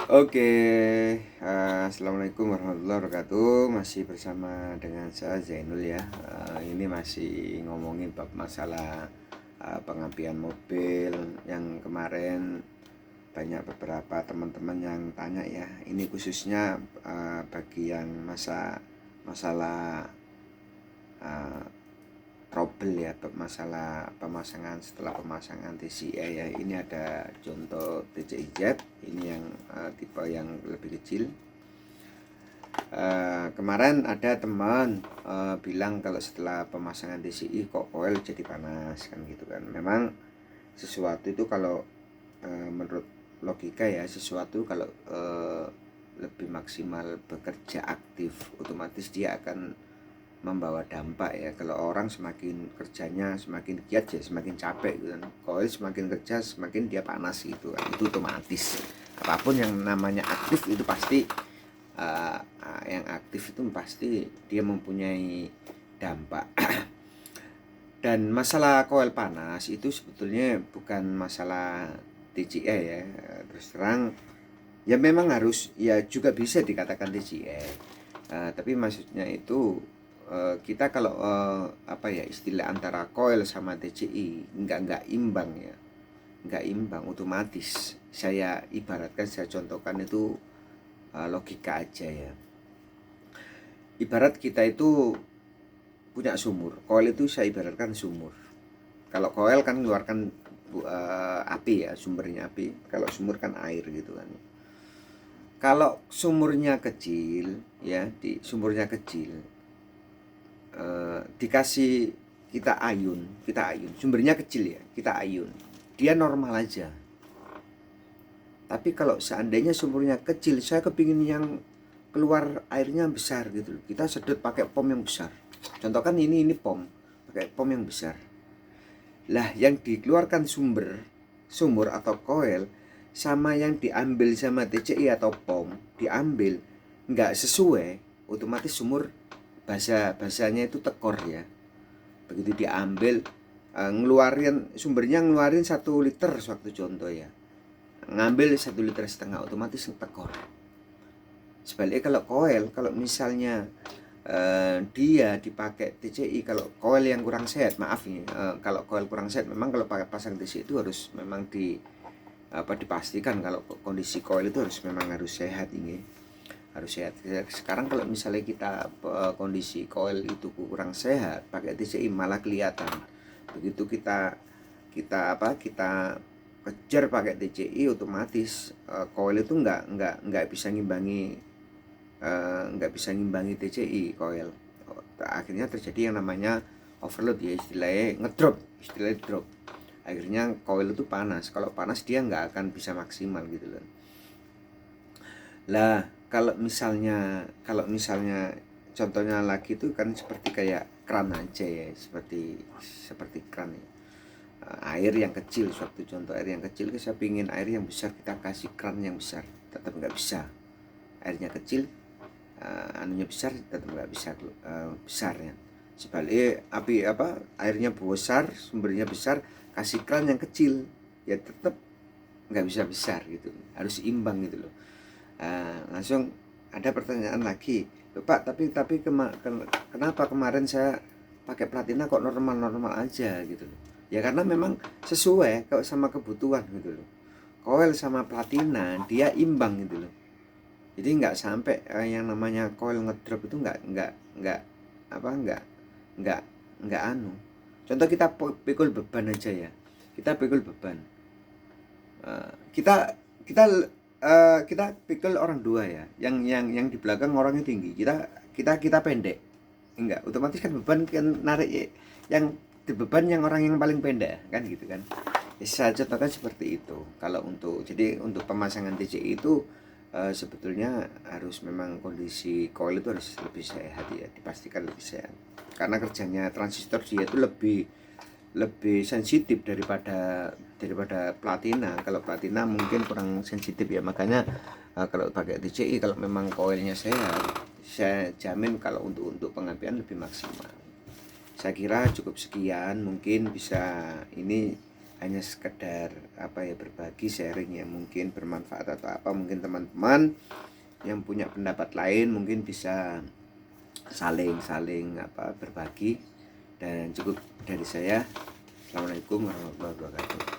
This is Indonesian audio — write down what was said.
Oke, assalamualaikum warahmatullahi wabarakatuh. Masih bersama dengan saya Zainul ya. Ini masih ngomongin bab masalah pengapian mobil yang kemarin banyak beberapa teman-teman yang tanya ya. Ini khususnya bagi yang masalah uh, trouble ya, masalah pemasangan setelah pemasangan TCE ya. Ini ada contoh TCI Z, ini yang tipe yang lebih kecil. Kemarin ada teman bilang kalau setelah pemasangan TCI kok oil jadi panas kan gitu kan. Memang sesuatu itu kalau menurut logika ya, sesuatu kalau lebih maksimal bekerja aktif, otomatis dia akan membawa dampak ya. Kalau orang semakin kerjanya semakin giat ya semakin capek gitu kan. Kalau semakin kerja semakin dia panas gitu kan. Itu otomatis. Apapun yang namanya aktif itu pasti yang aktif itu pasti dia mempunyai dampak. Dan masalah koil panas itu sebetulnya bukan masalah TCE ya. Terus terang ya memang harus ya juga bisa dikatakan TCE. Tapi maksudnya itu kita kalau apa ya istilah antara coil sama TCI nggak imbang ya, nggak imbang otomatis. Saya ibaratkan, saya contohkan itu logika aja ya. Ibarat kita itu punya sumur, coil itu saya ibaratkan sumur. Kalau coil kan mengeluarkan api ya, sumbernya api. Kalau sumur kan air gitu kan. Kalau sumurnya kecil ya, di sumurnya kecil dikasih kita ayun, sumbernya kecil ya, kita ayun, dia normal aja. Tapi kalau seandainya sumurnya kecil, saya kepingin yang keluar airnya besar gitu loh, kita sedot pakai pom yang besar. Contohkan ini pom, pakai pom yang besar. Lah yang dikeluarkan sumur atau koil sama yang diambil sama TCI atau pom diambil nggak sesuai, otomatis sumur bahasanya itu tekor ya. Begitu diambil ngeluarin sumbernya, ngeluarin 1 liter suatu contoh ya, ngambil 1,5 liter otomatis tekor. Sebaliknya kalau koil, kalau misalnya dia dipakai TCI, kalau koil yang kurang sehat, maaf nih, kalau koil kurang sehat memang kalau pakai pasang TCI itu harus memang dipastikan kalau kondisi koil itu harus sehat ini, harus sehat. Sekarang kalau misalnya kita kondisi coil itu kurang sehat, pakai TCI malah kelihatan. Begitu kita kejar pakai TCI, otomatis coil itu nggak bisa ngimbangi TCI coil. Akhirnya terjadi yang namanya overload ya, istilahnya drop. Akhirnya coil itu panas. Kalau panas dia nggak akan bisa maksimal gitu loh. Lah kalau misalnya contohnya lagi itu kan seperti kayak keran aja ya, seperti keran ya. Air yang kecil, suatu contoh air yang kecil, saya pingin air yang besar, kita kasih keran yang besar tetap nggak bisa. Airnya kecil, anunya besar tetap nggak bisa besar ya. Sebaliknya airnya besar, sumbernya besar, kasih keran yang kecil ya tetap nggak bisa besar gitu, harus imbang gitu loh. Langsung ada pertanyaan lagi, Pak, tapi kenapa kemarin saya pakai platina kok normal aja gitu loh. Ya karena memang sesuai kalau sama kebutuhan gitu loh. Coil sama platina dia imbang gitu loh. Jadi nggak sampai yang namanya coil ngedrop itu nggak apa nggak nggak anu. Contoh kita pikul beban aja ya. Kita pikul beban. Kita kita kita pikul orang dua ya, yang di belakang orangnya tinggi, kita pendek, enggak otomatis kan beban kan narik ya, yang beban yang orang yang paling pendek kan gitu kan. Saya contohkan seperti itu. Kalau untuk pemasangan TCI itu sebetulnya harus memang kondisi coil itu harus lebih sehat ya, dipastikan lebih sehat, karena kerjanya transistor dia itu lebih sensitif daripada platina. Kalau platina mungkin kurang sensitif ya, makanya kalau pakai TCI kalau memang koilnya sehat, saya jamin kalau untuk pengapian lebih maksimal. Saya kira cukup sekian, mungkin bisa ini hanya sekedar berbagi sharing yang mungkin bermanfaat atau apa, mungkin teman-teman yang punya pendapat lain mungkin bisa saling berbagi. Dan cukup dari saya. Assalamualaikum warahmatullahi wabarakatuh.